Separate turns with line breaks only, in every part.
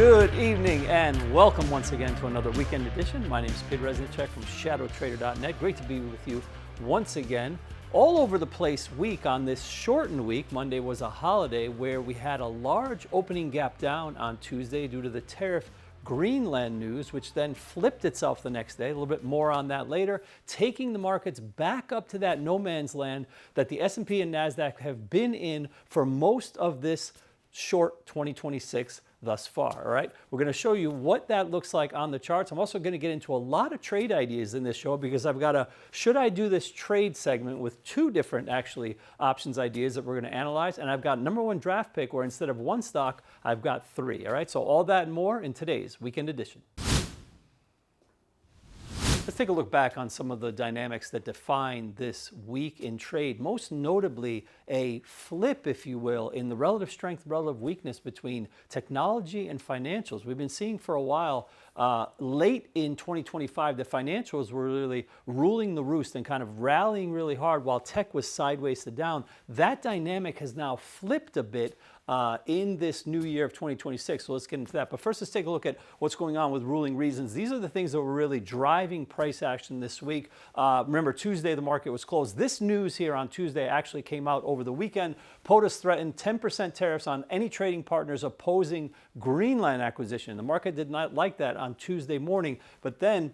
Good evening and welcome once again to another weekend edition. My name is Peter Resnick from ShadowTrader.net. Great to be with you once again. All over the place week on this shortened week. Monday was a holiday where we had a large opening gap down on Tuesday due to the tariff Greenland news, which then flipped itself the next day. A little bit more on that later, taking the markets back up to that no man's land that the S&P and NASDAQ have been in for most of this short 2026 thus far. All right, we're going to show you what that looks like on the charts. I'm also going to get into a lot of trade ideas in this show because I've got a should I do this trade segment with two different actually options ideas that we're going to analyze, and I've got number one draft pick where instead of one stock I've got three. All right, so all that and more in today's weekend edition. Let's take a look back on some of the dynamics that define this week in trade, most notably a flip, if you will, in the relative strength, relative weakness between technology and financials. We've been seeing for a while, late in 2025, the financials were really ruling the roost and kind of rallying really hard while tech was sideways to down. That dynamic has now flipped a bit in this new year of 2026. So let's get into that. But first, let's take a look at what's going on with ruling reasons. These are the things that were really driving price action this week. Remember, Tuesday, the market was closed. This news here on Tuesday actually came out over the weekend. POTUS threatened 10% tariffs on any trading partners opposing Greenland acquisition. The market did not like that on Tuesday morning, but then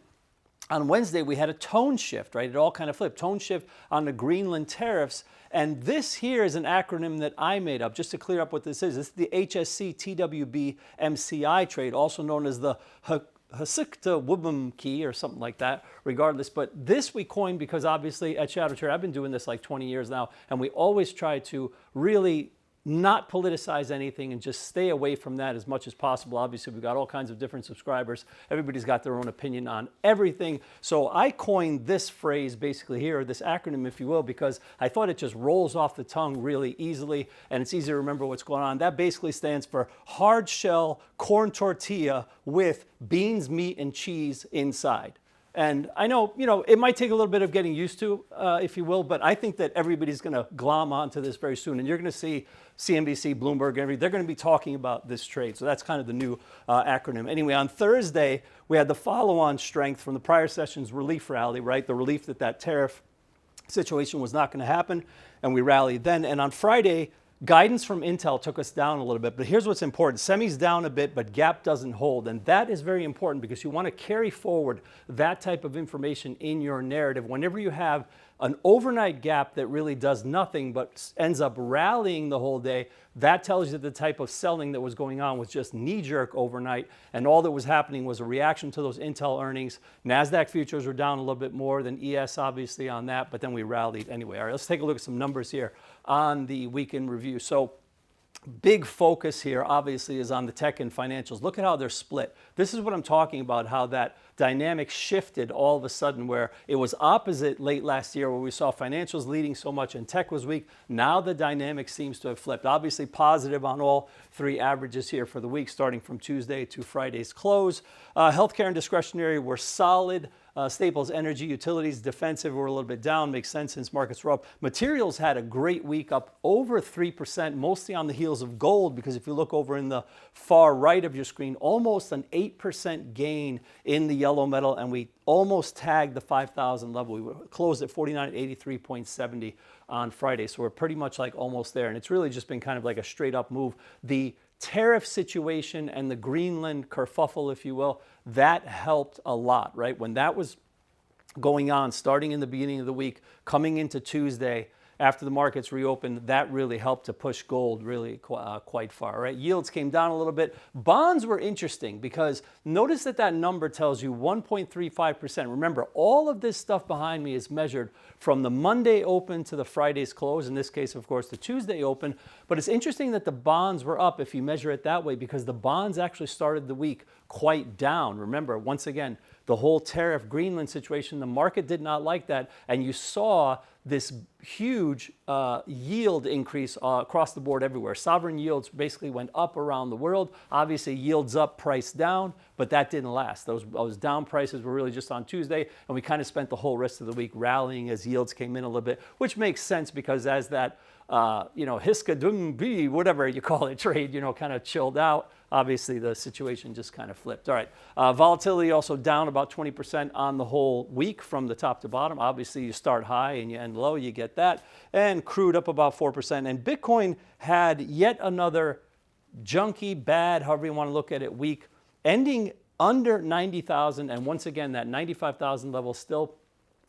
on Wednesday, we had a tone shift, right? It all kind of flipped. Tone shift on the Greenland tariffs. And this here is an acronym that I made up, just to clear up what this is. This is the HSC TWB MCI trade, also known as the Hasikta Wubum key or something like that, regardless. But this we coined because obviously at ShadowTrader, I've been doing this like 20 years now, and we always try to really not politicize anything and just stay away from that as much as possible. Obviously, we've got all kinds of different subscribers. Everybody's got their own opinion on everything. So I coined this phrase basically here, this acronym, if you will, because I thought it just rolls off the tongue really easily and it's easy to remember what's going on. That basically stands for hard shell corn tortilla with beans, meat, and cheese inside. And I know, it might take a little bit of getting used to, if you will, but I think that everybody's going to glom onto this very soon. And you're going to see CNBC, Bloomberg, they're going to be talking about this trade. So that's kind of the new acronym. Anyway, on Thursday, we had the follow-on strength from the prior session's relief rally, right? The relief that that tariff situation was not going to happen. And we rallied then. And on Friday, guidance from Intel took us down a little bit, but here's what's important. Semi's down a bit, but gap doesn't hold. And that is very important because you want to carry forward that type of information in your narrative. Whenever you have an overnight gap that really does nothing but ends up rallying the whole day, that tells you the type of selling that was going on was just knee-jerk overnight, and all that was happening was a reaction to those Intel earnings. NASDAQ futures were down a little bit more than ES, obviously, on that, but then we rallied anyway. All right, let's take a look at some numbers here on the weekend review. So big focus here, obviously, is on the tech and financials. Look at how they're split. This is what I'm talking about, how that dynamic shifted all of a sudden, where it was opposite late last year where we saw financials leading so much and tech was weak. Now the dynamic seems to have flipped. Obviously positive on all three averages here for the week, starting from Tuesday to Friday's close. Healthcare and discretionary were solid. Staples, energy, utilities, defensive were a little bit down. Makes sense since markets were up. Materials had a great week, up over 3%, mostly on the heels of gold, because if you look over in the far right of your screen, almost an 8% gain in the yellow metal, and we almost tagged the 5,000 level. We closed at 49.83.70 on Friday, so we're pretty much like almost there, and it's really just been kind of like a straight up move. The tariff situation and the Greenland kerfuffle, if you will, that helped a lot, right? When that was going on, starting in the beginning of the week, coming into Tuesday, after the markets reopened, that really helped to push gold really quite far, right? Yields came down a little bit. Bonds were interesting because notice that that number tells you 1.35%. Remember, all of this stuff behind me is measured from the Monday open to the Friday's close, in this case, of course, the Tuesday open. But it's interesting that the bonds were up if you measure it that way, because the bonds actually started the week quite down. Remember, once again, the whole tariff Greenland situation, the market did not like that, and you saw this huge yield increase across the board everywhere. Sovereign yields basically went up around the world. Obviously, yields up, price down, but that didn't last. Those down prices were really just on Tuesday, and we kind of spent the whole rest of the week rallying as yields came in a little bit, which makes sense because as that Hiska Dum B, whatever you call it, trade, kind of chilled out. Obviously, the situation just kind of flipped. All right. Volatility also down about 20% on the whole week from the top to bottom. Obviously, you start high and you end low. You get that. And crude up about 4%. And Bitcoin had yet another junky, bad, however you want to look at it, week, ending under 90,000. And once again, that 95,000 level still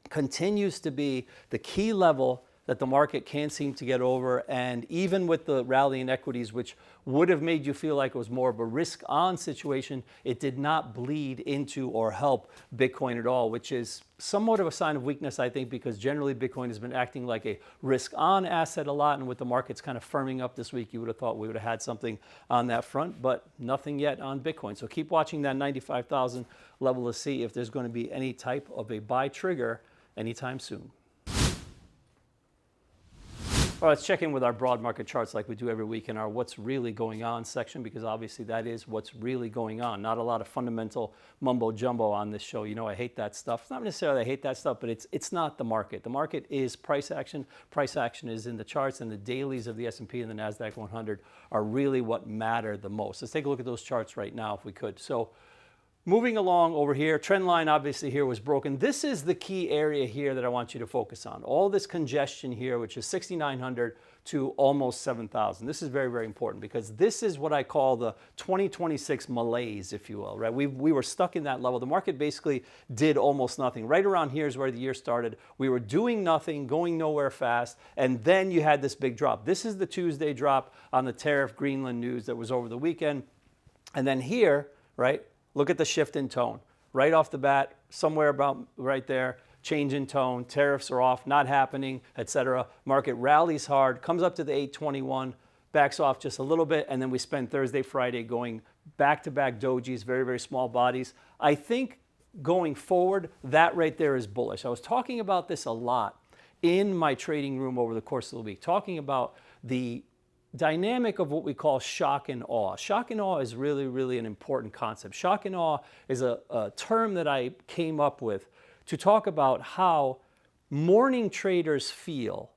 continues to be the key level that the market can't seem to get over. And even with the rally in equities, which would have made you feel like it was more of a risk-on situation, it did not bleed into or help Bitcoin at all, which is somewhat of a sign of weakness, I think, because generally Bitcoin has been acting like a risk-on asset a lot. And with the markets kind of firming up this week, you would have thought we would have had something on that front, but nothing yet on Bitcoin. So keep watching that 95,000 level to see if there's going to be any type of a buy trigger anytime soon. All right, let's check in with our broad market charts like we do every week in our What's Really Going On section, because obviously that is what's really going on. Not a lot of fundamental mumbo jumbo on this show. I hate that stuff. It's not necessarily I hate that stuff, but it's not the market. The market is price action. Price action is in the charts, and the dailies of the S&P and the NASDAQ 100 are really what matter the most. Let's take a look at those charts right now if we could. So moving along over here, trend line obviously here was broken. This is the key area here that I want you to focus on. All this congestion here, which is 6,900 to almost 7,000. This is very, very important because this is what I call the 2026 malaise, if you will, right? We were stuck in that level. The market basically did almost nothing. Right around here is where the year started. We were doing nothing, going nowhere fast, and then you had this big drop. This is the Tuesday drop on the tariff Greenland news that was over the weekend. And then here, right? Look at the shift in tone. Right off the bat, somewhere about right there, change in tone, tariffs are off, not happening, etc. Market rallies hard, comes up to the 821, backs off just a little bit, and then we spend Thursday, Friday going back-to-back dojis, very, very small bodies. I think going forward, that right there is bullish. I was talking about this a lot in my trading room over the course of the week, talking about the dynamic of what we call shock and awe. Shock and awe is really, really an important concept. Shock and awe is a term that I came up with to talk about how morning traders feel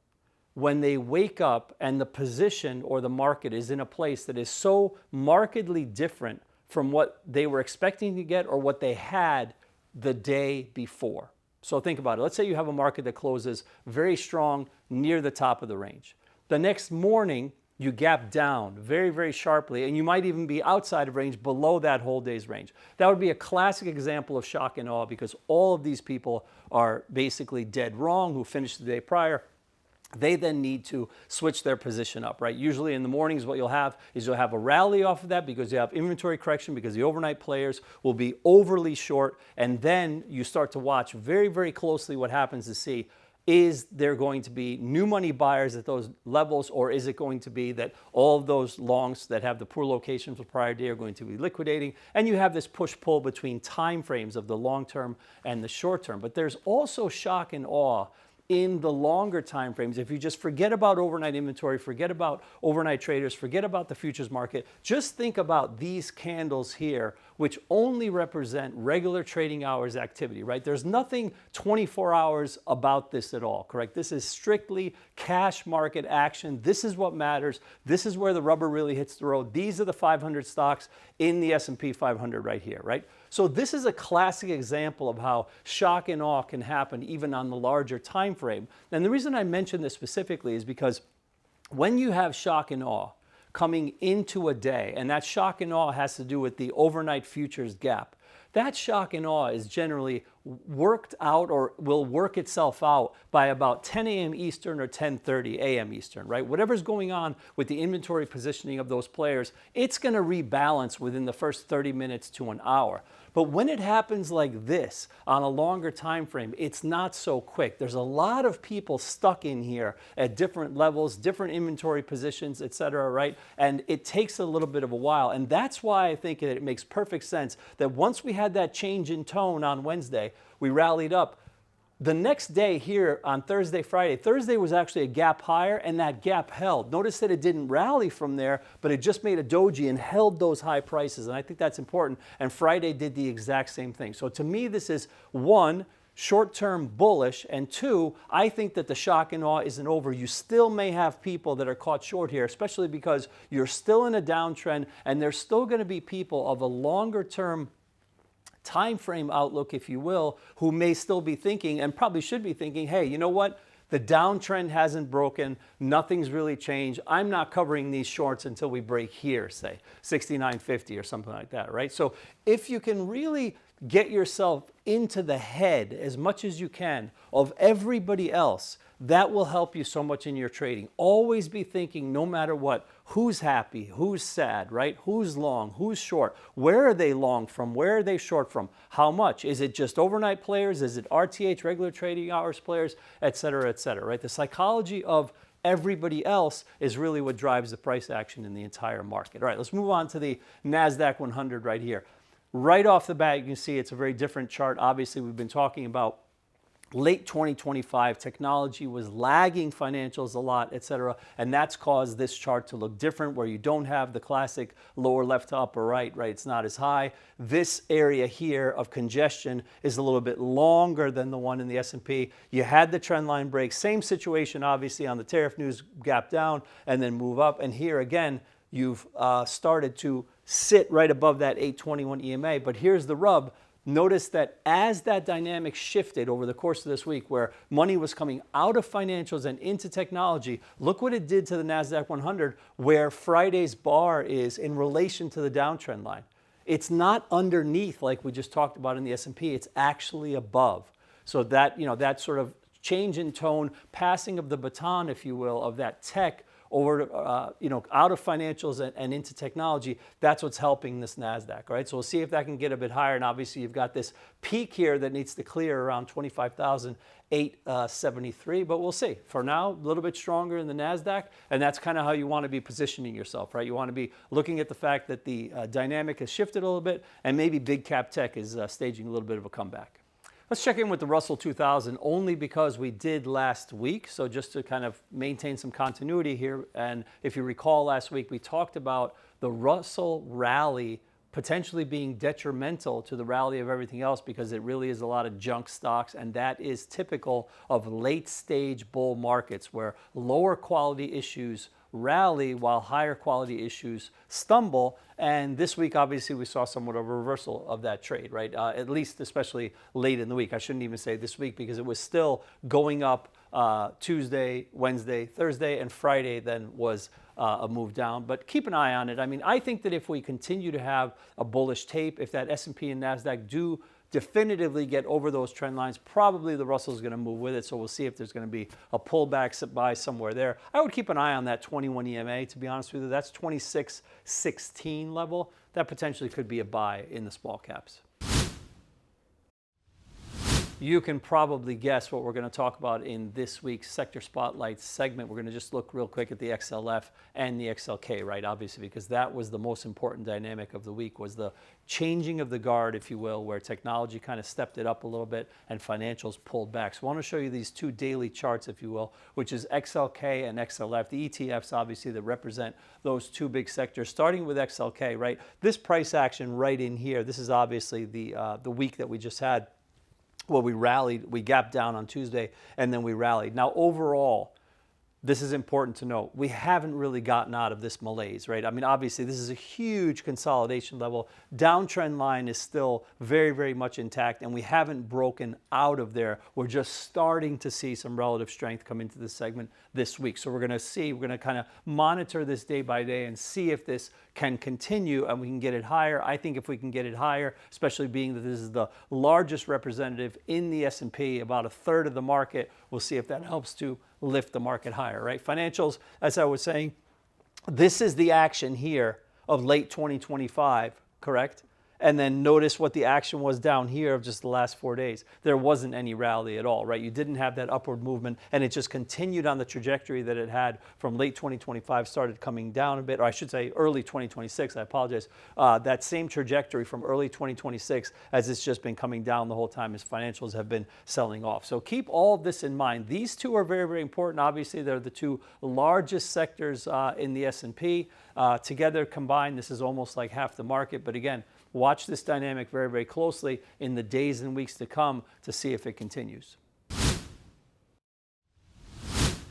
when they wake up and the position or the market is in a place that is so markedly different from what they were expecting to get or what they had the day before. So think about it. Let's say you have a market that closes very strong near the top of the range. The next morning, you gap down very, very sharply, and you might even be outside of range below that whole day's range. That would be a classic example of shock and awe because all of these people are basically dead wrong who finished the day prior. They then need to switch their position up, right? Usually in the mornings, what you'll have is you'll have a rally off of that because you have inventory correction because the overnight players will be overly short. And then you start to watch very, very closely what happens to see, is there going to be new money buyers at those levels, or is it going to be that all of those longs that have the poor locations for prior day are going to be liquidating? And you have this push-pull between time frames of the long term and the short term. But there's also shock and awe in the longer time frames. If you just forget about overnight inventory, forget about overnight traders, forget about the futures market, just think about these candles here, which only represent regular trading hours activity, right? There's nothing 24 hours about this at all, correct? This is strictly cash market action. This is what matters. This is where the rubber really hits the road. These are the 500 stocks in the S&P 500 right here, right? So this is a classic example of how shock and awe can happen even on the larger time frame. And the reason I mention this specifically is because when you have shock and awe coming into a day, and that shock and awe has to do with the overnight futures gap, that shock and awe is generally worked out or will work itself out by about 10 a.m. Eastern or 10:30 a.m. Eastern, right? Whatever's going on with the inventory positioning of those players, it's going to rebalance within the first 30 minutes to an hour. But when it happens like this on a longer time frame, it's not so quick. There's a lot of people stuck in here at different levels, different inventory positions, et cetera, right? And it takes a little bit of a while. And that's why I think it makes perfect sense that once we had that change in tone on Wednesday, we rallied up. The next day here on Thursday, Friday, Thursday was actually a gap higher and that gap held. Notice that it didn't rally from there, but it just made a doji and held those high prices. And I think that's important. And Friday did the exact same thing. So to me, this is one, short-term bullish, and two, I think that the shock and awe isn't over. You still may have people that are caught short here, especially because you're still in a downtrend, and there's still going to be people of a longer-term time frame outlook, if you will, who may still be thinking, and probably should be thinking, hey, you know what? The downtrend hasn't broken. Nothing's really changed. I'm not covering these shorts until we break here, say 69.50 or something like that, right? So if you can really get yourself into the head as much as you can of everybody else, that will help you so much in your trading. Always be thinking, no matter what, who's happy, who's sad, right? Who's long, who's short? Where are they long from? Where are they short from? How much? Is it just overnight players? Is it RTH, regular trading hours players, et cetera, right? The psychology of everybody else is really what drives the price action in the entire market. All right, let's move on to the NASDAQ 100 right here. Right off the bat, you can see it's a very different chart. Obviously, we've been talking about late 2025, technology was lagging financials a lot, et cetera, and that's caused this chart to look different, where you don't have the classic lower left to upper right, It's not as high. This area here of congestion is a little bit longer than the one in the S&P. You had the trend line break, same situation obviously on the tariff news, gap down and then move up, and here again, you've started to sit right above that 821 EMA, but here's the rub. Notice that as that dynamic shifted over the course of this week, where money was coming out of financials and into technology, look what it did to the NASDAQ 100, where Friday's bar is in relation to the downtrend line. It's not underneath like we just talked about in the S&P, it's actually above. So that, that sort of change in tone, passing of the baton, if you will, of that tech over, out of financials and into technology, that's what's helping this NASDAQ, right? So we'll see if that can get a bit higher. And obviously you've got this peak here that needs to clear around 25,873, but we'll see. For now, a little bit stronger in the NASDAQ, and that's kind of how you want to be positioning yourself, right? You want to be looking at the fact that the dynamic has shifted a little bit, and maybe big cap tech is staging a little bit of a comeback. Let's check in with the Russell 2000 only because we did last week. So just to kind of maintain some continuity here. And if you recall last week, we talked about the Russell rally potentially being detrimental to the rally of everything else because it really is a lot of junk stocks. And that is typical of late stage bull markets where lower quality issues rally while higher quality issues stumble. And this week, obviously, we saw somewhat of a reversal of that trade, right? At least, especially late in the week. I shouldn't even say this week because it was still going up Tuesday, Wednesday, Thursday, and Friday then was a move down. But keep an eye on it. I mean, I think that if we continue to have a bullish tape, if that S&P and NASDAQ do definitively get over those trend lines, probably the Russell is going to move with it. So we'll see if there's going to be a pullback buy somewhere there. I would keep an eye on that 21 EMA, to be honest with you. That's 26.16 level. That potentially could be a buy in the small caps. You can probably guess what we're going to talk about in this week's Sector Spotlight segment. We're going to just look real quick at the XLF and the XLK, right? Obviously, because that was the most important dynamic of the week, was the changing of the guard, if you will, where technology kind of stepped it up a little bit and financials pulled back. So I want to show you these two daily charts, if you will, which is XLK and XLF. The ETFs, obviously, that represent those two big sectors. Starting with XLK, right? This price action right in here, this is obviously the week that we just had. Well, we rallied, we gapped down on Tuesday, and then we rallied. Now, overall, this is important to note. We haven't really gotten out of this malaise, right? I mean, obviously, this is a huge consolidation level. Downtrend line is still very, very much intact, and we haven't broken out of there. We're just starting to see some relative strength come into this segment this week. So we're going to kind of monitor this day by day and see if this can continue and we can get it higher. I think if we can get it higher, especially being that this is the largest representative in the S&P, about a third of the market, we'll see if that helps to lift the market higher, right? Financials, as I was saying, this is the action here of late 2025, correct? And then notice what the action was down here of just the last 4 days. There wasn't any rally at all, right? You didn't have that upward movement, and it just continued on the trajectory that it had from late 2025, started coming down a bit, or I should say early 2026, I apologize. That same trajectory from early 2026 as it's just been coming down the whole time as financials have been selling off. So keep all of this in mind. These two are very, very important. Obviously, they're the two largest sectors in the S&P. Together combined, this is almost like half the market, but again, watch this dynamic very, very closely in the days and weeks to come to see if it continues.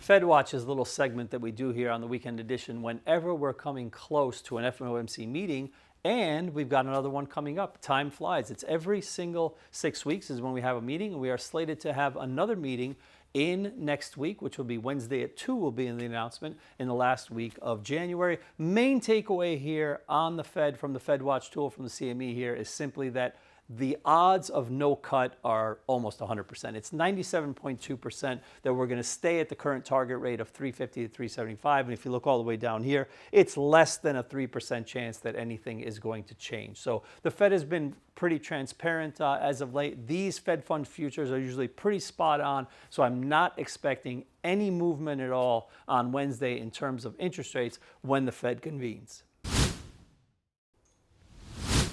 FedWatch is a little segment that we do here on the weekend edition whenever we're coming close to an FOMC meeting, and we've got another one coming up. Time flies. It's every single 6 weeks is when we have a meeting, and we are slated to have another meeting in next week, which will be Wednesday at 2 will be in the announcement in the last week of January. Main takeaway here on the Fed from the FedWatch tool from the CME here is simply that the odds of no cut are almost 100%. It's 97.2% that we're going to stay at the current target rate of 350 to 375. And if you look all the way down here, it's less than a 3% chance that anything is going to change. So the Fed has been pretty transparent as of late. These Fed fund futures are usually pretty spot on. So I'm not expecting any movement at all on Wednesday in terms of interest rates when the Fed convenes.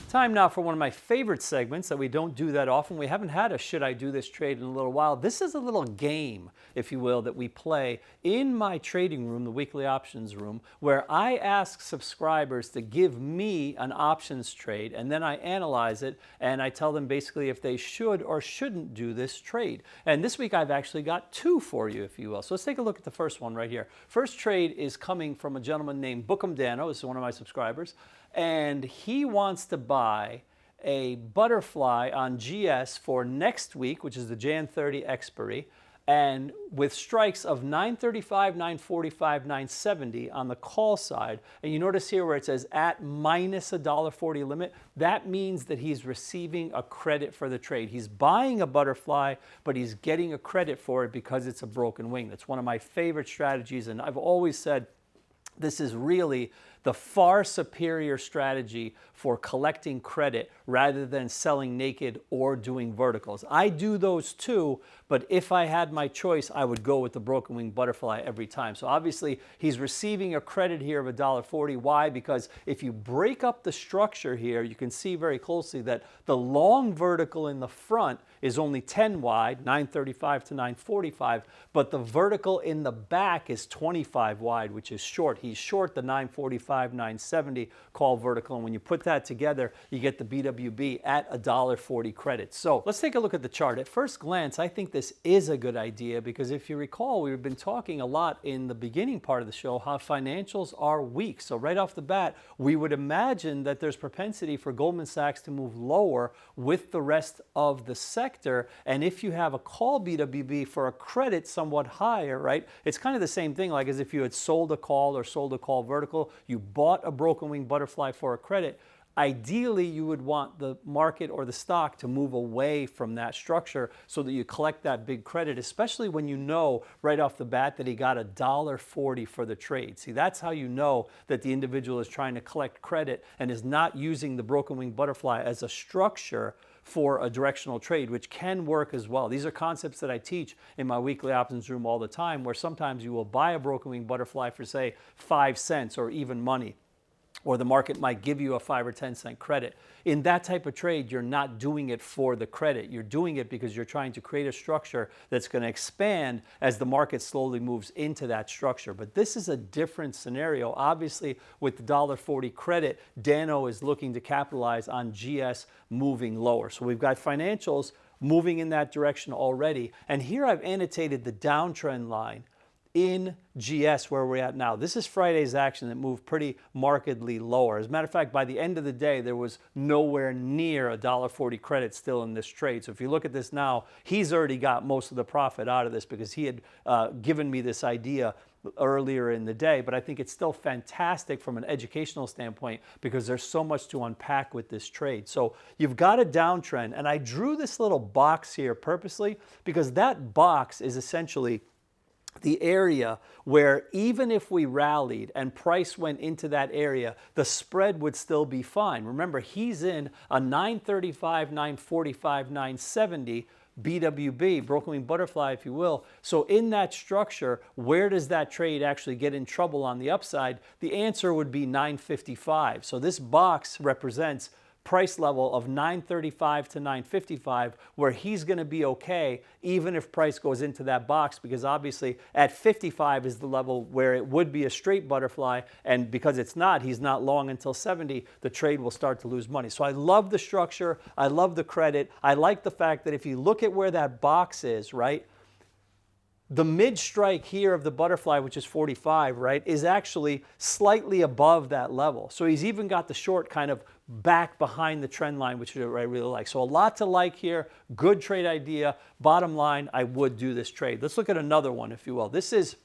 Time now for one of my favorite segments that we don't do that often. We haven't had a Should I Do This Trade in a little while. This is a little game, if you will, that we play in my trading room, the weekly options room, where I ask subscribers to give me an options trade, and then I analyze it, and I tell them basically if they should or shouldn't do this trade. And this week I've actually got two for you, if you will. So let's take a look at the first one right here. First trade is coming from a gentleman named Bookham Dano. This is one of my subscribers. And he wants to buy a butterfly on GS for next week, which is the Jan 30 expiry, and with strikes of 935, 945, 970 on the call side. And you notice here where it says at minus $1.40 limit, that means that he's receiving a credit for the trade. He's buying a butterfly, but he's getting a credit for it because it's a broken wing. That's one of my favorite strategies, and I've always said this is really the far superior strategy for collecting credit rather than selling naked or doing verticals. I do those too, but if I had my choice, I would go with the broken wing butterfly every time. So obviously he's receiving a credit here of $1.40. Why? Because if you break up the structure here, you can see very closely that the long vertical in the front is only 10 wide, 935 to 945, but the vertical in the back is 25 wide, which is short. He's short the 945, 970 call vertical, and when you put that together, you get the BWB at $1.40 credit. So let's take a look at the chart. At first glance, I think this is a good idea because if you recall, we've been talking a lot in the beginning part of the show how financials are weak. So right off the bat, we would imagine that there's propensity for Goldman Sachs to move lower with the rest of the sector. And if you have a call BWB for a credit somewhat higher, right, it's kind of the same thing like as if you had sold a call or sold a call vertical, you bought a broken wing butterfly for a credit. Ideally, you would want the market or the stock to move away from that structure so that you collect that big credit, especially when you know right off the bat that he got $1.40 for the trade. See, that's how you know that the individual is trying to collect credit and is not using the broken wing butterfly as a structure for a directional trade, which can work as well. These are concepts that I teach in my weekly options room all the time, where sometimes you will buy a broken wing butterfly for, say, 5 cents or even money, or the market might give you a 5 or 10 cent credit. In that type of trade, you're not doing it for the credit. You're doing it because you're trying to create a structure that's going to expand as the market slowly moves into that structure. But this is a different scenario. Obviously, with the $1.40 credit, Dano is looking to capitalize on GS moving lower. So we've got financials moving in that direction already. And here I've annotated the downtrend line in GS where we're at now. This is Friday's action that moved pretty markedly lower. As a matter of fact, by the end of the day, there was nowhere near a $1.40 credit still in this trade. So if you look at this now, he's already got most of the profit out of this because he had given me this idea earlier in the day, but I think it's still fantastic from an educational standpoint because there's so much to unpack with this trade. So you've got a downtrend, and I drew this little box here purposely because that box is essentially the area where even if we rallied and price went into that area, the spread would still be fine. Remember, he's in a 935, 945, 970 BWB, broken wing butterfly, if you will. So in that structure, where does that trade actually get in trouble on the upside? The answer would be 955. So this box represents price level of 935 to 955 where he's going to be okay even if price goes into that box, because obviously at 55 is the level where it would be a straight butterfly, and because it's not, he's not long until 70, the trade will start to lose money. So I love the structure, I love the credit, I like the fact that if you look at where that box is, right, the mid strike here of the butterfly, which is 45, right, is actually slightly above that level. So he's even got the short kind of back behind the trend line, which I really like. So a lot to like here. Good trade idea. Bottom line, I would do this trade. Let's look at another one, if you will. This is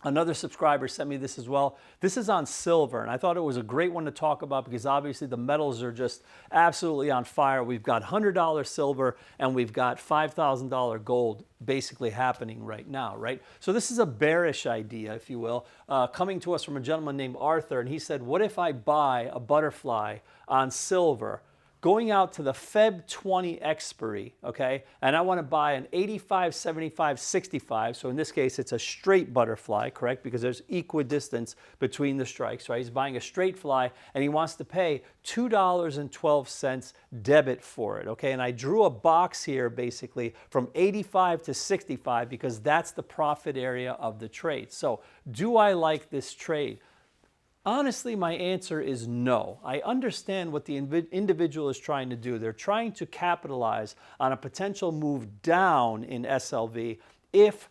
another subscriber sent me this as well. This is on silver, and I thought it was a great one to talk about because obviously the metals are just absolutely on fire. We've got $100 silver and we've got $5,000 gold basically happening right now, right? So this is a bearish idea, if you will, coming to us from a gentleman named Arthur, and he said, what if I buy a butterfly on silver going out to the Feb 20 expiry, okay, and I want to buy an 85, 75, 65, so in this case it's a straight butterfly, correct, because there's equidistance between the strikes, right? He's buying a straight fly and he wants to pay $2.12 debit for it, okay, and I drew a box here basically from 85 to 65 because that's the profit area of the trade. So do I like this trade? Honestly, my answer is no. I understand what the individual is trying to do. They're trying to capitalize on a potential move down in SLV if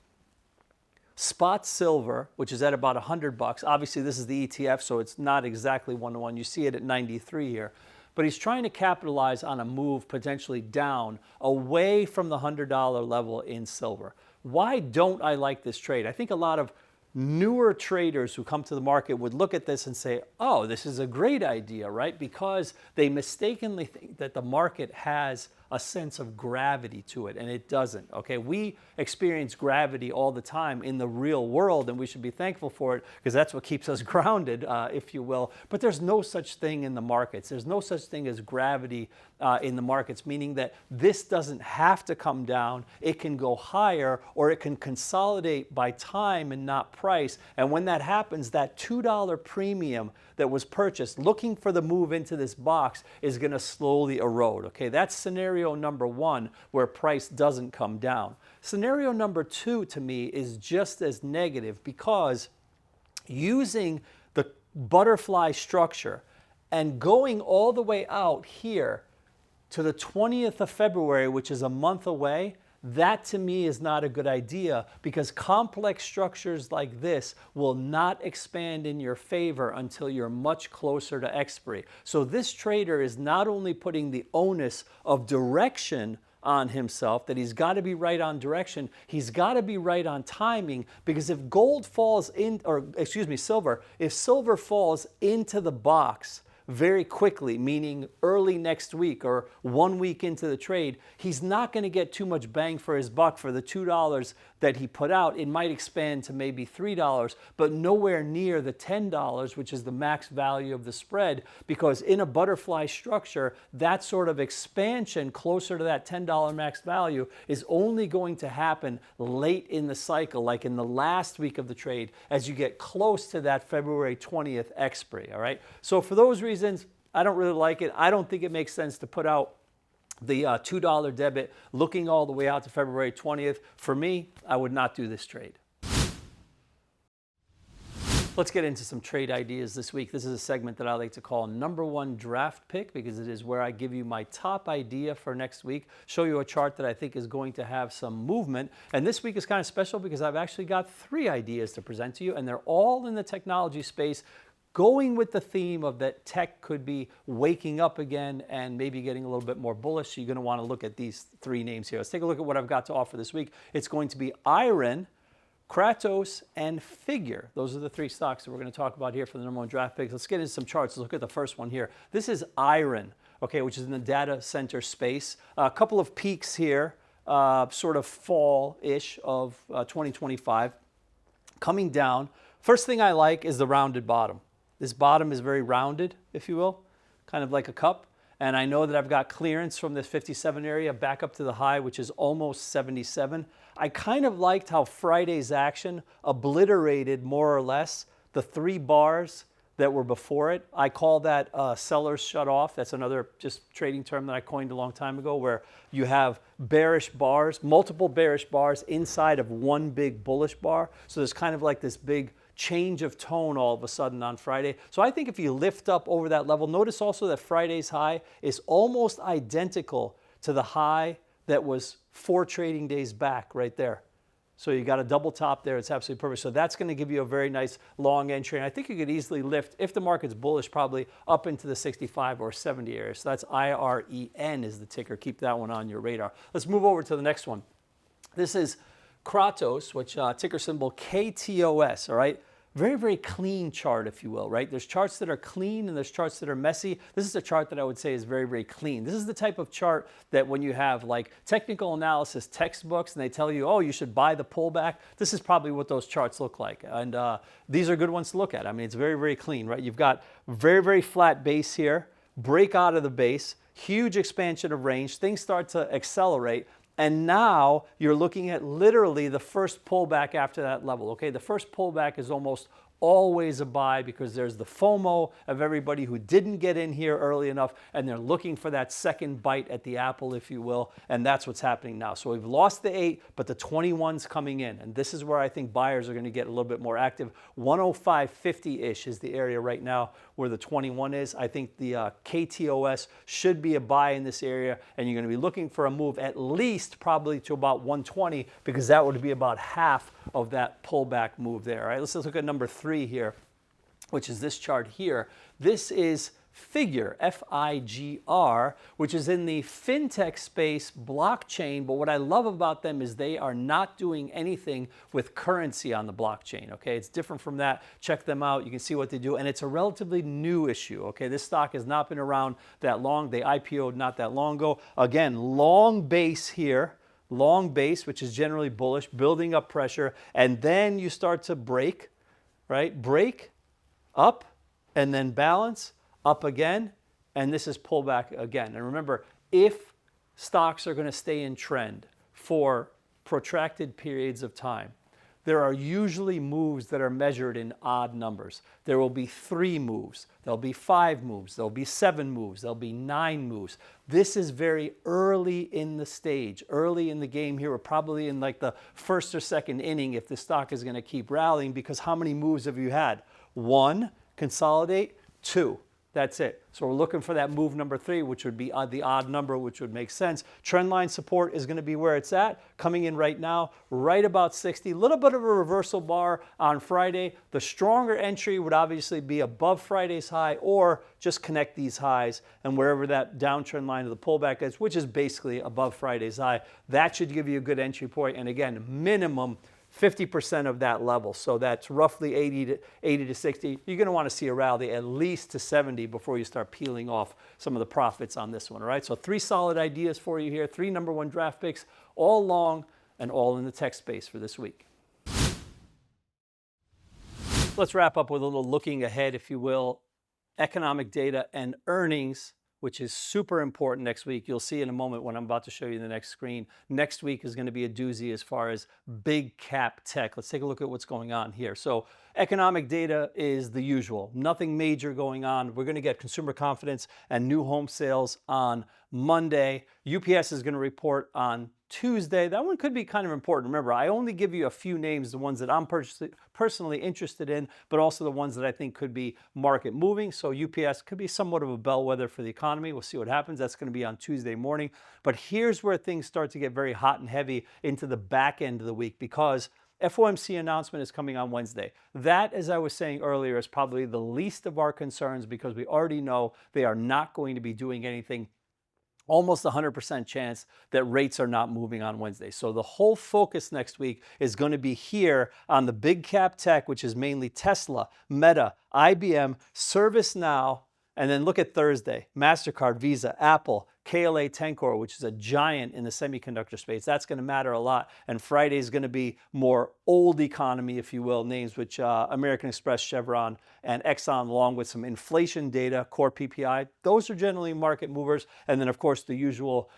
spot silver, which is at about $100, obviously this is the ETF, so it's not exactly one-to-one. You see it at 93 here. But he's trying to capitalize on a move potentially down away from the $100 level in silver. Why don't I like this trade? I think a lot of newer traders who come to the market would look at this and say, oh, this is a great idea, right? Because they mistakenly think that the market has a sense of gravity to it, and it doesn't, okay? We experience gravity all the time in the real world, and we should be thankful for it because that's what keeps us grounded, if you will. But there's no such thing in the markets. There's no such thing as gravity in the markets, meaning that this doesn't have to come down. It can go higher, or it can consolidate by time and not price. And when that happens, that $2 premium that was purchased looking for the move into this box is going to slowly erode, okay? That's scenario number one, where price doesn't come down. Scenario number two, to me, is just as negative, because using the butterfly structure and going all the way out here to the 20th of February, which is a month away, that to me is not a good idea, because complex structures like this will not expand in your favor until you're much closer to expiry. So this trader is not only putting the onus of direction on himself, that he's got to be right on direction, he's got to be right on timing, because if gold falls in, or excuse me, silver, if silver falls into the box very quickly, meaning early next week or 1 week into the trade, he's not going to get too much bang for his buck for the $2 that he put out. It might expand to maybe $3, but nowhere near the $10, which is the max value of the spread, because in a butterfly structure, that sort of expansion closer to that $10 max value is only going to happen late in the cycle, like in the last week of the trade, as you get close to that February 20th expiry, all right? So for those reasons, I don't really like it. I don't think it makes sense to put out the $2 debit looking all the way out to February 20th. For me, I would not do this trade. Let's get into some trade ideas this week. This is a segment that I like to call number one draft pick, because it is where I give you my top idea for next week, show you a chart that I think is going to have some movement. And this week is kind of special because I've actually got 3 ideas to present to you, and they're all in the technology space, going with the theme of that tech could be waking up again and maybe getting a little bit more bullish. So you're going to want to look at these 3 names here. Let's take a look at what I've got to offer this week. It's going to be Iron, Kratos, and Figure. Those are the 3 stocks that we're going to talk about here for the number one draft picks. Let's get into some charts. Let's look at the first one here. This is Iron, okay, which is in the data center space. A couple of peaks here, sort of fall-ish of 2025, coming down. First thing I like is the rounded bottom. This bottom is very rounded, if you will, kind of like a cup. And I know that I've got clearance from this 57 area back up to the high, which is almost 77. I kind of liked how Friday's action obliterated more or less the 3 bars that were before it. I call that sellers shut off. That's another just trading term that I coined a long time ago, where you have bearish bars, multiple bearish bars inside of one big bullish bar. So there's kind of like this big change of tone all of a sudden on Friday. So I think if you lift up over that level, notice also that Friday's high is almost identical to the high that was 4 trading days back right there. So you got a double top there. It's absolutely perfect. So that's going to give you a very nice long entry. And I think you could easily lift, if the market's bullish, probably up into the 65 or 70 area. So that's IREN is the ticker. Keep that one on your radar. Let's move over to the next one. This is Kratos, which ticker symbol KTOS, all right? Very, very clean chart, if you will, right? There's charts that are clean and there's charts that are messy. This is a chart that I would say is very, very clean. This is the type of chart that when you have like technical analysis textbooks and they tell you, oh, you should buy the pullback, this is probably what those charts look like. And these are good ones to look at. I mean, it's very, very clean, right? You've got very, very flat base here, break out of the base, huge expansion of range, things start to accelerate. And now you're looking at literally the first pullback after that level, okay? The first pullback is almost always a buy because there's the FOMO of everybody who didn't get in here early enough and they're looking for that second bite at the apple, if you will, and that's what's happening now. So we've lost the 8, but the 21's coming in, and this is where I think buyers are going to get a little bit more active. 105.50-ish is the area right now where the 21 is. I think the KTOS should be a buy in this area, and you're going to be looking for a move at least probably to about 120 because that would be about half of that pullback move there. All right, let's look at number 3 here, which is this chart here. This is Figure, F-I-G-R, which is in the fintech space, blockchain. But what I love about them is they are not doing anything with currency on the blockchain, okay? It's different from that. Check them out. You can see what they do. And it's a relatively new issue, okay? This stock has not been around that long. They IPO'd not that long ago. Again, long base here. Long base, which is generally bullish, building up pressure, and then you start to break, right? Break, up, and then balance, up again, and this is pullback again. And remember, if stocks are going to stay in trend for protracted periods of time, there are usually moves that are measured in odd numbers. There will be 3 moves, there'll be 5 moves, there'll be 7 moves, there'll be 9 moves. This is very early in the stage, early in the game here. We're probably in like the first or second inning if the stock is going to keep rallying, because how many moves have you had? 1, consolidate, 2. That's it. So we're looking for that move number 3, which would be the odd number, which would make sense. Trendline support is going to be where it's at, coming in right now, right about 60. A little bit of a reversal bar on Friday. The stronger entry would obviously be above Friday's high or just connect these highs, and wherever that downtrend line of the pullback is, which is basically above Friday's high, that should give you a good entry point. And again, minimum 50% of that level. So that's roughly 80 to 60. You're going to want to see a rally at least to 70 before you start peeling off some of the profits on this one. All right. So 3 solid ideas for you here. 3 number 1 draft picks, all long and all in the tech space for this week. Let's wrap up with a little looking ahead, if you will. Economic data and earnings, which is super important next week. You'll see in a moment when I'm about to show you the next screen. Next week is going to be a doozy as far as big cap tech. Let's take a look at what's going on here. So economic data is the usual. Nothing major going on. We're going to get consumer confidence and new home sales on Monday. UPS is going to report on Tuesday. That one could be kind of important. Remember, I only give you a few names, the ones that I'm personally interested in, but also the ones that I think could be market moving. So UPS could be somewhat of a bellwether for the economy. We'll see what happens. That's going to be on Tuesday morning. But here's where things start to get very hot and heavy into the back end of the week, because FOMC announcement is coming on Wednesday. That, as I was saying earlier, is probably the least of our concerns, because we already know they are not going to be doing anything. Almost 100% chance that rates are not moving on Wednesday. So the whole focus next week is going to be here on the big cap tech, which is mainly Tesla, Meta, IBM, ServiceNow, and then look at Thursday, MasterCard, Visa, Apple, KLA Tencor, which is a giant in the semiconductor space. That's going to matter a lot. And Friday is going to be more old economy, if you will, names which American Express, Chevron, and Exxon, along with some inflation data, core PPI. Those are generally market movers. And then, of course, the usual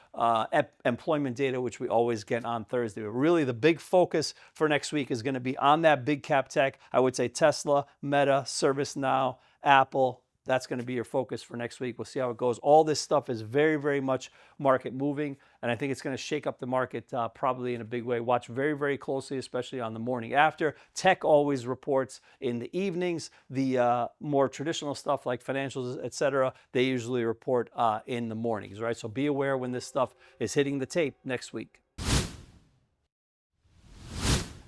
employment data, which we always get on Thursday. But really, the big focus for next week is going to be on that big cap tech. I would say Tesla, Meta, ServiceNow, Apple. That's going to be your focus for next week. We'll see how it goes. All this stuff is very, very much market moving, and I think it's going to shake up the market probably in a big way. Watch very, very closely, especially on the morning after. Tech always reports in the evenings. The more traditional stuff like financials, etc., they usually report in the mornings, right? So be aware when this stuff is hitting the tape next week.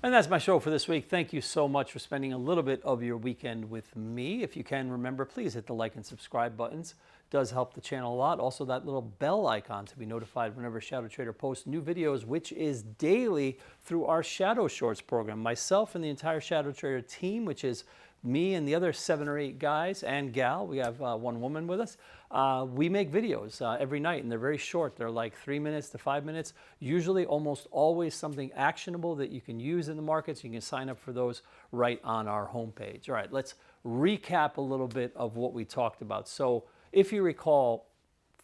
And that's my show for this week. Thank you so much for spending a little bit of your weekend with me. If you can, remember, please hit the like and subscribe buttons. It does help the channel a lot. Also, that little bell icon to be notified whenever Shadow Trader posts new videos, which is daily through our Shadow Shorts program. Myself and the entire Shadow Trader team, which is me and the other 7 or 8 guys and gal, we have one woman with us, we make videos every night, and they're very short. They're like 3 minutes to 5 minutes, usually almost always something actionable that you can use in the markets. You can sign up for those right on our homepage. All right, let's recap a little bit of what we talked about. So if you recall,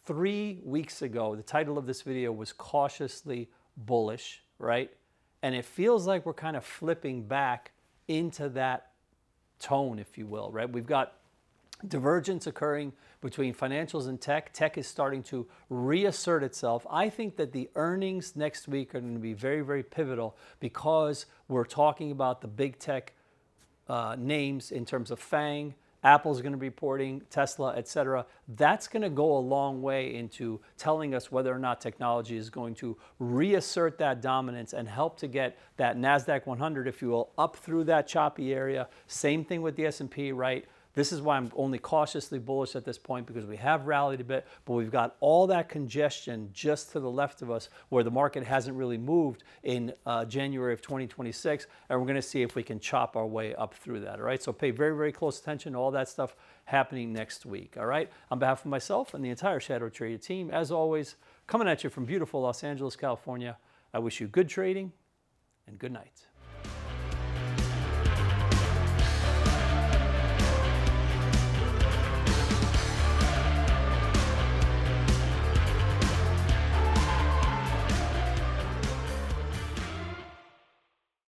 3 weeks ago, the title of this video was Cautiously Bullish, right? And it feels like we're kind of flipping back into that tone, if you will, right? We've got divergence occurring between financials and tech. Tech is starting to reassert itself. I think that the earnings next week are going to be very, very pivotal because we're talking about the big tech names in terms of FANG. Apple's going to be reporting, Tesla, etc. That's going to go a long way into telling us whether or not technology is going to reassert that dominance and help to get that NASDAQ 100, if you will, up through that choppy area. Same thing with the S&P, right? This is why I'm only cautiously bullish at this point, because we have rallied a bit, but we've got all that congestion just to the left of us where the market hasn't really moved in January of 2026, and we're going to see if we can chop our way up through that, all right? So pay very, very close attention to all that stuff happening next week, all right? On behalf of myself and the entire Shadow Trader team, as always, coming at you from beautiful Los Angeles, California, I wish you good trading and good night.